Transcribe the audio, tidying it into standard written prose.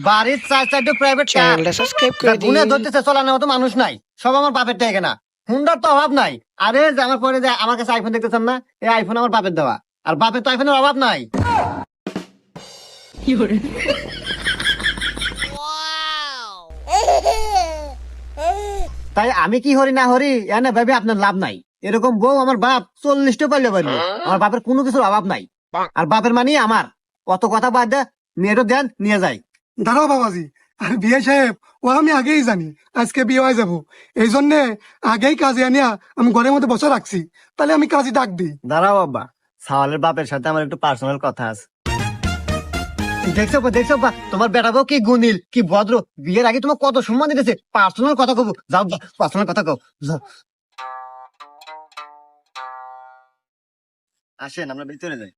বাড়ির চার চারটে প্রাইভেট কার চ্যানেলটা সাবস্ক্রাইব করে গুনে দিন। ধরতেছে চলানোর মতো মানুষ নাই, সব আমার বাপের টাকা না। হুন্ডার তো অভাব নাই। আরে যে আমার পরে যে আমার কাছে আইফোন দেখতেছেন না, এই আইফোন আমার বাপের দেওয়া। আর বাপের তো আইফোনের অভাব নাই। তাই আমি কি হরি না হরি এনে ভাবি আপনার লাভ নাই। এরকম বউ আমার বাপ 40টা পারলে পারলো। আমার বাপের কোনো কিছুর অভাব নাই। আর বাপের মানে আমার অত কথা বাদ দে, মেয়েটা দেন নিয়ে যাই। দাঁড়াও বাবাজি, আর বিয়ে সাহেব ও আমি আগেই জানি আজকে বিয়ে হয়ে যাবো, এই জন্যে আগেই কাজে আনিয়া আমি ঘরের মধ্যে বসে রাখছি। তাহলে আমি কাজে ডাক দিই। দাঁড়াও বাবা, সাওয়ালের বাপের সাথে আমার একটু পার্সোনাল কথা আছে। দেখছো বা দেখছো বা তোমার বেটা বউ কি গুণিল কি ভদ্র, বিয়ের আগে তোমার কত সম্মান দিতেছে। পার্সোনাল কথা কব, যাও পার্সোনাল কথা কও যাও। আসেন আমরা ভিতরে যাই।